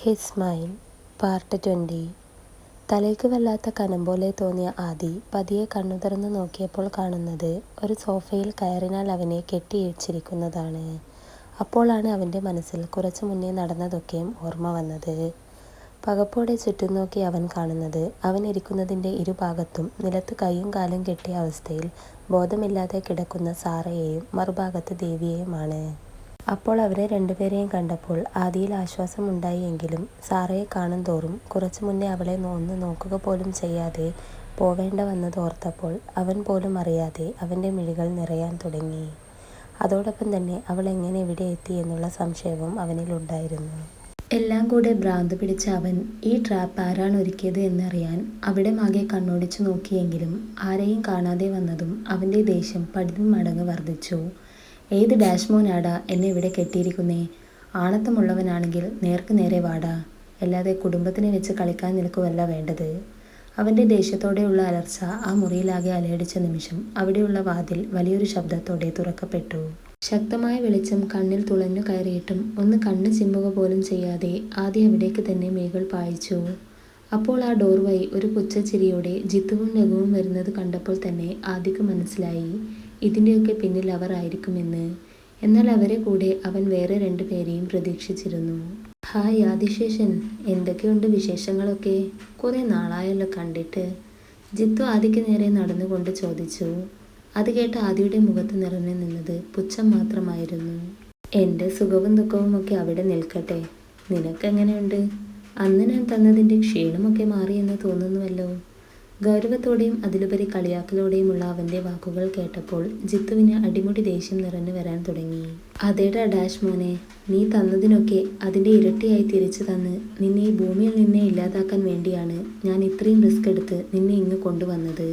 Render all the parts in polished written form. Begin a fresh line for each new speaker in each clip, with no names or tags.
His mind part 20. തലയ്ക്ക് വല്ലാത്ത കനം പോലെ തോന്നിയ ആദി പതിയെ കണ്ണു തുറന്ന് നോക്കിയപ്പോൾ കാണുന്നത് ഒരു സോഫയിൽ കയറിനാൽ അവനെ കെട്ടിയിഴിച്ചിരിക്കുന്നതാണ്. അപ്പോഴാണ് അവൻ്റെ മനസ്സിൽ കുറച്ചു മുന്നേ നടന്നതൊക്കെയും ഓർമ്മ വന്നത്. പകപ്പോടെ ചുറ്റും നോക്കി അവൻ കാണുന്നത് അവൻ ഇരിക്കുന്നതിൻ്റെ ഇരുഭാഗത്തും നിലത്ത് കൈയും കാലും കെട്ടിയ അവസ്ഥയിൽ ബോധമില്ലാതെ കിടക്കുന്ന സാറയെയും മറുഭാഗത്ത് ദേവിയെയുമാണ്. അപ്പോൾ അവരെ രണ്ടുപേരെയും കണ്ടപ്പോൾ ആദിയിൽ ആശ്വാസമുണ്ടായി. എങ്കിലും സാറയെ കാണും തോറും കുറച്ചു മുന്നേ അവളെ ഒന്ന് നോക്കുക പോലും ചെയ്യാതെ പോവേണ്ട വന്നത് ഓർത്തപ്പോൾ അവൻ പോലും അറിയാതെ അവൻ്റെ മിഴികൾ നിറയാൻ തുടങ്ങി. അതോടൊപ്പം തന്നെ അവൾ എങ്ങനെ ഇവിടെ എത്തി എന്നുള്ള സംശയവും അവനിലുണ്ടായിരുന്നു. എല്ലാം കൂടെ ഭ്രാന്ത് പിടിച്ച അവൻ ഈ ട്രാപ്പ് ആരാണ് ഒരുക്കിയത് എന്നറിയാൻ അവിടെ ആകെ കണ്ണോടിച്ചു നോക്കിയെങ്കിലും ആരെയും കാണാതെ വന്നതും അവൻ്റെ ദേഷ്യം പടിതും മടങ്ങ് വർദ്ധിച്ചു. ഏത് ഡാഷ്മോനാടാ എന്നെ ഇവിടെ കെട്ടിയിരിക്കുന്നേ? ആണത്തമുള്ളവനാണെങ്കിൽ നേർക്ക് നേരെ വാടാ, അല്ലാതെ കുടുംബത്തിനെ വെച്ച് കളിക്കാൻ നിൽക്കുവല്ല വേണ്ടത്. അവൻ്റെ ദേഷ്യത്തോടെയുള്ള അലർച്ച ആ മുറിയിലാകെ അലയടിച്ച നിമിഷം അവിടെയുള്ള വാതിൽ വലിയൊരു ശബ്ദത്തോടെ തുറക്കപ്പെട്ടു. ശക്തമായ വെളിച്ചം കണ്ണിൽ തുളഞ്ഞു കയറിയിട്ടും ഒന്ന് കണ്ണ് ചിമ്മുക പോലും ചെയ്യാതെ ആദ്യം അവിടേക്ക് തന്നെ മിഴികൾ പായിച്ചു. അപ്പോൾ ആ ഡോർ വഴി ഒരു പുച്ഛച്ചിരിയോടെ ജിത്തുവും രഘുവും വരുന്നത് കണ്ടപ്പോൾ തന്നെ ആദിക്ക് മനസ്സിലായി ഇതിൻ്റെയൊക്കെ പിന്നിൽ അവർ ആയിരിക്കുമെന്ന്. എന്നാൽ അവരെ കൂടെ അവൻ വേറെ രണ്ടുപേരെയും പ്രതീക്ഷിച്ചിരുന്നു. ഹായ് ആദിശേഷൻ, എന്തൊക്കെയുണ്ട് വിശേഷങ്ങളൊക്കെ? കുറേ നാളായല്ലോ കണ്ടിട്ട്, ജിത്തു ആദിക്ക് നേരെ നടന്നുകൊണ്ട് ചോദിച്ചു. അത് കേട്ട് ആദിയുടെ മുഖത്ത് നിറഞ്ഞു നിന്നത് പുച്ഛം മാത്രമായിരുന്നു. എൻ്റെ സുഖവും ദുഃഖവും ഒക്കെ അവിടെ നിൽക്കട്ടെ, നിനക്കെങ്ങനെയുണ്ട്? അന്ന് ഞാൻ തന്നതിൻ്റെ ക്ഷീണമൊക്കെ മാറിയെന്ന് തോന്നുന്നുവല്ലോ. ഗൗരവത്തോടെയും അതിലുപരി കളിയാക്കലോടെയുമുള്ള അവൻ്റെ വാക്കുകൾ കേട്ടപ്പോൾ ജിത്തുവിന് അടിമുടി ദേഷ്യം നിറഞ്ഞു വരാൻ തുടങ്ങി. അതേടാ ഡാഷ് മോനെ, നീ തന്നതിനൊക്കെ അതിൻ്റെ ഇരട്ടിയായി തിരിച്ചു തന്ന് നിന്നെ ഈ ഭൂമിയിൽ നിന്നെ ഇല്ലാതാക്കാൻ വേണ്ടിയാണ് ഞാൻ ഇത്രയും റിസ്ക് എടുത്ത് നിന്നെ ഇങ്ങ് കൊണ്ടുവന്നത്.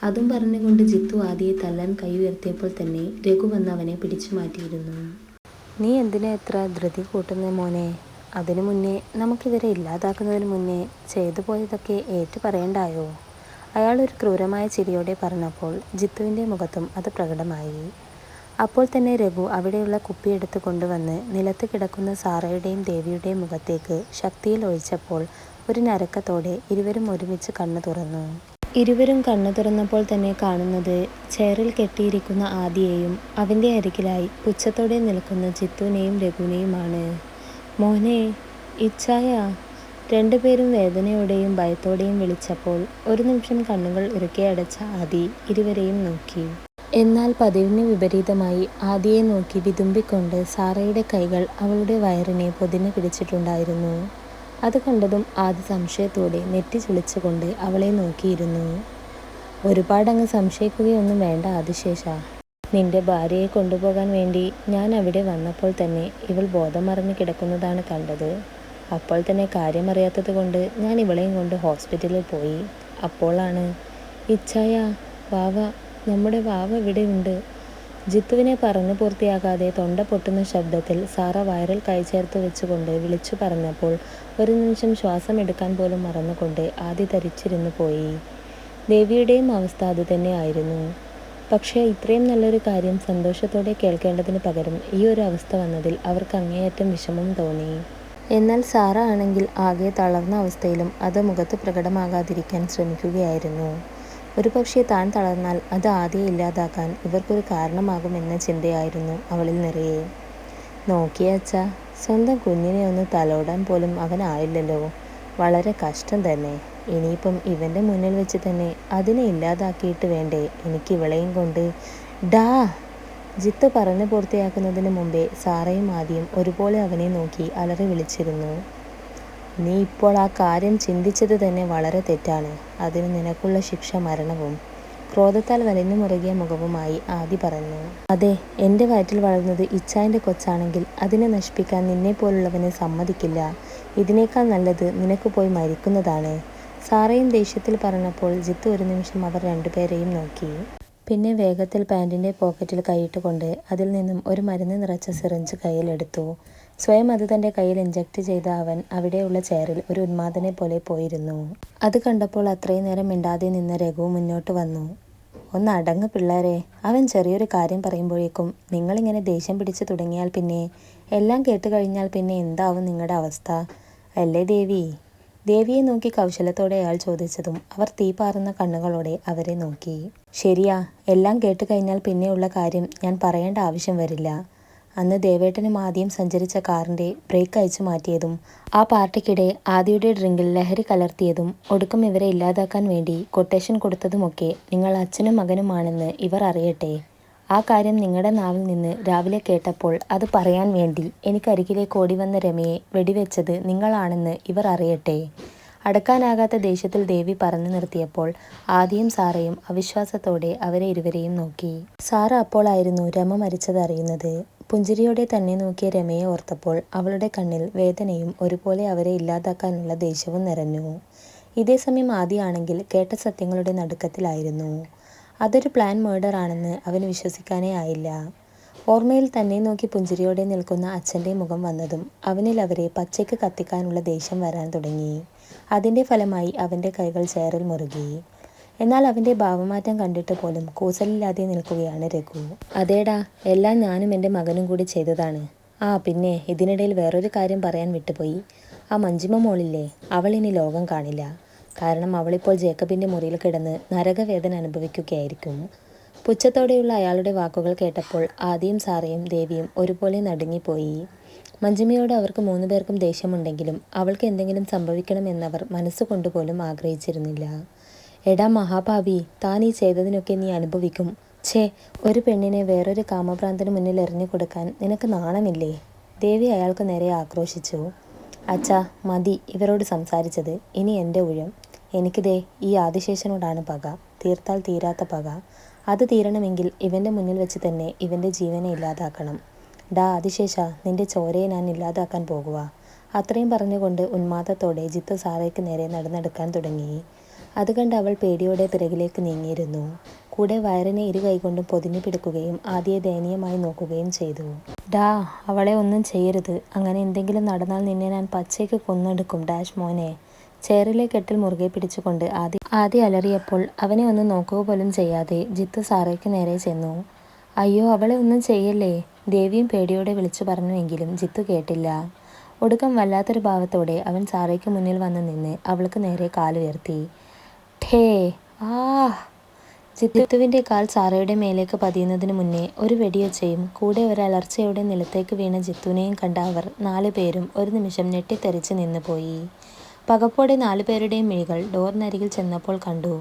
അതും പറഞ്ഞുകൊണ്ട് ജിത്തു ആദിയെ തല്ലാൻ കൈ ഉയർത്തിയപ്പോൾ തന്നെ രഘു വന്ന് അവനെ പിടിച്ചു മാറ്റിയിരുന്നു. നീ എന്തിനാ എത്ര ധൃതി കൂട്ടുന്ന മോനെ? അതിനു മുന്നേ നമുക്കിവരെ ഇല്ലാതാക്കുന്നതിന് മുന്നേ ചെയ്തു പോയതൊക്കെ ഏറ്റു പറയണ്ടായോ? അയാൾ ഒരു ക്രൂരമായ ചിരിയോടെ പറഞ്ഞപ്പോൾ ജിത്തുവിൻ്റെ മുഖത്തും അത് പ്രകടമായി. അപ്പോൾ തന്നെ രഘു അവിടെയുള്ള കുപ്പിയെടുത്ത് കൊണ്ടുവന്ന് നിലത്ത് കിടക്കുന്ന സാറയുടെയും ദേവിയുടെയും മുഖത്തേക്ക് ശക്തിയിൽ ഒഴിച്ചപ്പോൾ ഒരു നരക്കത്തോടെ ഇരുവരും ഒരുമിച്ച് കണ്ണു തുറന്നു. ഇരുവരും കണ്ണു തുറന്നപ്പോൾ തന്നെ കാണുന്നത് ചെയറിൽ കെട്ടിയിരിക്കുന്ന ആദിയെയും അവൻ്റെ അരികിലായി പുച്ഛത്തോടെ നിൽക്കുന്ന ജിത്തുവിനെയും രഘുവിനെയുമാണ്. മോനെ, ഇച്ഛായ, രണ്ടുപേരും വേദനയോടെയും ഭയത്തോടെയും വിളിച്ചപ്പോൾ ഒരു നിമിഷം കണ്ണുകൾ ഇറുക്കെ അടച്ച ആദി ഇരുവരെയും നോക്കി. എന്നാൽ പതിവിന് വിപരീതമായി ആദിയെ നോക്കി വിതുമ്പിക്കൊണ്ട് സാറയുടെ കൈകൾ അവളുടെ വയറിനെ പൊതിഞ്ഞു പിടിച്ചിട്ടുണ്ടായിരുന്നു. അത് കണ്ടതും ആദി സംശയത്തോടെ നെറ്റി ചുളിച്ചുകൊണ്ട് അവളെ നോക്കിയിരുന്നു. ഒരുപാടങ്ങ് സംശയിക്കുകയൊന്നും വേണ്ട ആദിശേഷ. നിന്റെ ഭാര്യയെ കൊണ്ടുപോകാൻ വേണ്ടി ഞാൻ അവിടെ വന്നപ്പോൾ തന്നെ ഇവൾ ബോധം മറിഞ്ഞു കിടക്കുന്നതാണ് കണ്ടത്. അപ്പോൾ തന്നെ കാര്യമറിയാത്തത് കൊണ്ട് ഞാൻ ഇവളെയും കൊണ്ട് ഹോസ്പിറ്റലിൽ പോയി. അപ്പോഴാണ് ഇച്ഛായ, വാവ, നമ്മുടെ വാവ ഇവിടെ ഉണ്ട്. ജിത്തുവിനെ പറഞ്ഞു പൂർത്തിയാകാതെ തൊണ്ട പൊട്ടുന്ന ശബ്ദത്തിൽ സാറ വയറിൽ കൈ ചേർത്ത് വെച്ചുകൊണ്ട് വിളിച്ചു പറഞ്ഞപ്പോൾ ഒരു നിമിഷം ശ്വാസം എടുക്കാൻ പോലും മറന്നുകൊണ്ട് ആദ്യ ധരിച്ചിരുന്നു പോയി. ദേവിയുടെയും അവസ്ഥ അതുതന്നെ ആയിരുന്നു. പക്ഷേ ഇത്രയും നല്ലൊരു കാര്യം സന്തോഷത്തോടെ കേൾക്കേണ്ടതിന് പകരം ഈ ഒരു അവസ്ഥ വന്നതിൽ അവർക്ക് അങ്ങേയറ്റം വിഷമം തോന്നി. എന്നാൽ സാറ ആണെങ്കിൽ ആകെ തളർന്ന അവസ്ഥയിലും അത് മുഖത്ത് പ്രകടമാകാതിരിക്കാൻ ശ്രമിക്കുകയായിരുന്നു. ഒരുപക്ഷെ താൻ തളർന്നാൽ അത് ആദ്യം ഇല്ലാതാക്കാൻ ഇവർക്കൊരു കാരണമാകുമെന്ന ചിന്തയായിരുന്നു അവളിൽ നിറയെ. നോക്കിയ അച്ഛാ, സ്വന്തം കുഞ്ഞിനെ ഒന്ന് തലോടാൻ പോലും അവനായില്ലല്ലോ. വളരെ കഷ്ടം തന്നെ. ഇനിയിപ്പം ഇവൻ്റെ മുന്നിൽ വെച്ച് തന്നെ അതിനെ ഇല്ലാതാക്കിയിട്ട് വേണ്ടേ എനിക്ക് ഇവളെയും കൊണ്ട്? ഡാ! ജിത്ത് പറഞ്ഞു പൂർത്തിയാക്കുന്നതിന് മുമ്പേ സാറയും ആദ്യം ഒരുപോലെ അവനെ നോക്കി അലറി വിളിച്ചിരുന്നു. നീ ഇപ്പോൾ ആ കാര്യം ചിന്തിച്ചത് തന്നെ വളരെ തെറ്റാണ്. അതിന് നിനക്കുള്ള ശിക്ഷ മരണവും. ക്രോധത്താൽ വലിഞ്ഞു മുറുകിയ മുഖവുമായി ആദി പറഞ്ഞു. അതെ, എൻ്റെ വയറ്റിൽ വളർന്നത് ഇച്ഛാൻ്റെ കൊച്ചാണെങ്കിൽ അതിനെ നശിപ്പിക്കാൻ നിന്നെപ്പോലുള്ളവനെ സമ്മതിക്കില്ല. ഇതിനേക്കാൾ നല്ലത് നിനക്ക് പോയി മരിക്കുന്നതാണ്. സാറയും ദേഷ്യത്തിൽ പറഞ്ഞപ്പോൾ ജിത്ത് ഒരു നിമിഷം അവർ രണ്ടുപേരെയും നോക്കി. പിന്നെ വേഗത്തിൽ പാൻറ്റിൻ്റെ പോക്കറ്റിൽ കൈയിട്ടുകൊണ്ട് അതിൽ നിന്നും ഒരു മരുന്ന് നിറച്ച സിറിഞ്ച് കയ്യിലെടുത്തു. സ്വയം അത് തൻ്റെ കയ്യിൽ ഇഞ്ചക്ട് ചെയ്ത അവൻ അവിടെയുള്ള ചെയറിൽ ഒരു ഉന്മാദനെ പോലെ പോയിരുന്നു. അത് കണ്ടപ്പോൾ അത്രയും നേരം മിണ്ടാതെ നിന്ന രഘു മുന്നോട്ട് വന്നു. ഒന്ന് അടങ്ങ് പിള്ളേരെ, അവൻ ചെറിയൊരു കാര്യം പറയുമ്പോഴേക്കും നിങ്ങളിങ്ങനെ ദേഷ്യം പിടിച്ച് തുടങ്ങിയാൽ പിന്നെ എല്ലാം കേട്ട് കഴിഞ്ഞാൽ പിന്നെ എന്താവും നിങ്ങളുടെ അവസ്ഥ? അല്ലേ ദേവി? ദേവിയെ നോക്കി കൗശലത്തോടെ അയാൾ ചോദിച്ചതും അവർ തീപാറുന്ന കണ്ണുകളോടെ അവരെ നോക്കി. ശരിയാ, എല്ലാം കേട്ട് കഴിഞ്ഞാൽ പിന്നെയുള്ള കാര്യം ഞാൻ പറയേണ്ട ആവശ്യം വരില്ല. അന്ന് ദേവേട്ടനും ആദ്യം സഞ്ചരിച്ച കാറിൻ്റെ ബ്രേക്ക് അയച്ചു മാറ്റിയതും ആ പാർട്ടിക്കിടെ ആദിയുടെ ഡ്രിങ്കിൽ ലഹരി കലർത്തിയതും ഒടുക്കം ഇവരെ ഇല്ലാതാക്കാൻ വേണ്ടി കൊട്ടേഷൻ കൊടുത്തതുമൊക്കെ നിങ്ങൾ അച്ഛനും മകനുമാണെന്ന് ഇവർ അറിയട്ടെ. ആ കാര്യം നിങ്ങളുടെ നാവിൽ നിന്ന് രാവിലെ കേട്ടപ്പോൾ അത് പറയാൻ വേണ്ടി എനിക്കരികിലേക്ക് ഓടി വന്ന രമയെ വെടിവെച്ചത് നിങ്ങളാണെന്ന് ഇവർ അറിയട്ടെ. അടക്കാനാകാത്ത ദേഷ്യത്തിൽ ദേവി പറഞ്ഞു നിർത്തിയപ്പോൾ ആദിയും സാറയും അവിശ്വാസത്തോടെ അവരെ ഇരുവരെയും നോക്കി. സാറ അപ്പോളായിരുന്നു രമ മരിച്ചത് അറിയുന്നത്. പുഞ്ചിരിയോടെ തന്നെ നോക്കിയ രമയെ ഓർത്തപ്പോൾ അവളുടെ കണ്ണിൽ വേദനയും ഒരുപോലെ അവരെ ഇല്ലാതാക്കാനുള്ള ദേഷ്യവും നിറഞ്ഞു. ഇതേസമയം ആദിയാണെങ്കിൽ കേട്ട സത്യങ്ങളുടെ നടുക്കത്തിലായിരുന്നു. അതൊരു പ്ലാൻ മേർഡർ ആണെന്ന് അവന് വിശ്വസിക്കാനേ ആയില്ല. ഓർമ്മയിൽ തന്നെ നോക്കി പുഞ്ചിരിയോടെ നിൽക്കുന്ന അച്ഛൻ്റെ മുഖം വന്നതും അവനിൽ അവരെ പച്ചയ്ക്ക് കത്തിക്കാനുള്ള ദേഷ്യം വരാൻ തുടങ്ങി. അതിൻ്റെ ഫലമായി അവൻ്റെ കൈകൾ ചേറിൽ മുറുകി. എന്നാൽ അവൻ്റെ ഭാവമാറ്റം കണ്ടിട്ട് പോലും കൂസലില്ലാതെ നിൽക്കുകയാണ് രഘു. അതേടാ, എല്ലാം ഞാനും എൻ്റെ മകനും കൂടി ചെയ്തതാണ്. ആ പിന്നെ ഇതിനിടയിൽ വേറൊരു കാര്യം പറയാൻ വിട്ടുപോയി. ആ മഞ്ജിമ മോളില്ലേ, അവൾ ഇനി ലോകം കാണില്ല. കാരണം അവളിപ്പോൾ ജേക്കബിൻ്റെ മുറിയിൽ കിടന്ന് നരകവേദന അനുഭവിക്കുകയായിരിക്കും. പുച്ഛത്തോടെയുള്ള അയാളുടെ വാക്കുകൾ കേട്ടപ്പോൾ ആദിയും സാറയും ദേവിയും ഒരുപോലെ നടുങ്ങിപ്പോയി. മഞ്ജിമയോട് അവർക്ക് 3 പേർക്കും ദേഷ്യമുണ്ടെങ്കിലും അവൾക്ക് എന്തെങ്കിലും സംഭവിക്കണമെന്നവർ മനസ്സുകൊണ്ടുപോലും ആഗ്രഹിച്ചിരുന്നില്ല. എടാ മഹാഭാവി, താൻ ഈ ചെയ്തതിനൊക്കെ നീ അനുഭവിക്കും. ഛേ, ഒരു പെണ്ണിനെ വേറൊരു കാമഭ്രാന്തന് മുന്നിൽ എറിഞ്ഞു കൊടുക്കാൻ നിനക്ക് നാണമില്ലേ? ദേവി അയാൾക്ക് നേരെ ആക്രോശിച്ചു. അച്ഛാ, മതി ഇവരോട് സംസാരിച്ചത്. ഇനി എൻ്റെ ഊഴം. എനിക്കിതേ ഈ ആദിശേഷനോടാണ് പക. തീർത്താൽ തീരാത്ത പക. അത് തീരണമെങ്കിൽ ഇവൻ്റെ മുന്നിൽ വെച്ച് തന്നെ ഇവൻ്റെ ജീവനെ ഇല്ലാതാക്കണം. ഡാ ആദിശേഷ, നിന്റെ ചോരയെ ഞാൻ ഇല്ലാതാക്കാൻ പോകുക. അത്രയും പറഞ്ഞുകൊണ്ട് ഉന്മാദത്തോടെ ജിത്തു സാറയ്ക്ക് നേരെ നടന്നെടുക്കാൻ തുടങ്ങി. അത് കണ്ട് അവൾ പേടിയോടെ പിറകിലേക്ക് നീങ്ങിയിരുന്നു. കൂടെ വയറിനെ ഇരു കൈകൊണ്ടും പൊതിഞ്ഞു പിടിക്കുകയും ആദിയെ ദയനീയമായി നോക്കുകയും ചെയ്തു. ഡാ, അവളെ ഒന്നും ചെയ്യരുത്. അങ്ങനെ എന്തെങ്കിലും നടന്നാൽ നിന്നെ ഞാൻ പച്ചയ്ക്ക് കൊന്നെടുക്കും ഡാഷ് മോനെ. ചേറിലെ കെട്ടിൽ മുറുകെ പിടിച്ചുകൊണ്ട് ആദി അലറിയപ്പോൾ അവനെ ഒന്നും നോക്കുക പോലും ചെയ്യാതെ ജിത്തു സാറയ്ക്ക് നേരെ ചെന്നു. അയ്യോ, അവളെ ഒന്നും ചെയ്യല്ലേ, ദേവിയും പേടിയോടെ വിളിച്ചു പറഞ്ഞുവെങ്കിലും ജിത്തു കേട്ടില്ല. ഒടുക്കം വല്ലാത്തൊരു ഭാവത്തോടെ അവൻ സാറയ്ക്ക് മുന്നിൽ വന്ന് നിന്ന് അവൾക്ക് നേരെ കാലുയർത്തി. ഠേ ആ ജിത്തുവിൻ്റെ കാൽ സാറയുടെ മേലേക്ക് പതിയുന്നതിന് മുന്നേ ഒരു വെടിയൊച്ചയും കൂടെ ഒരലർച്ചയോടെ നിലത്തേക്ക് വീണ ജിത്തുവിനെയും കണ്ട അവർ 4 പേരും ഒരു നിമിഷം ഞെട്ടിത്തെറിച്ച് നിന്നുപോയി. പകപ്പോടെ 4 പേരുടെയും മിഴികൾ ഡോറിനരികിൽ ചെന്നപ്പോൾ കണ്ടു.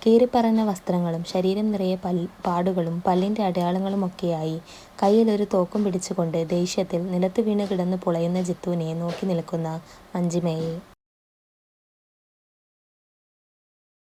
കീറിപ്പറഞ്ഞ വസ്ത്രങ്ങളും ശരീരം നിറയെ പാടുകളും പല്ലിൻ്റെ അടയാളങ്ങളുമൊക്കെയായി കയ്യിലൊരു തോക്കും പിടിച്ചുകൊണ്ട് ദേഷ്യത്തിൽ നിലത്ത് വീണ് കിടന്ന് പുളയുന്ന ജിത്തുവിനെ നോക്കി നിൽക്കുന്ന മഞ്ജിമയെ.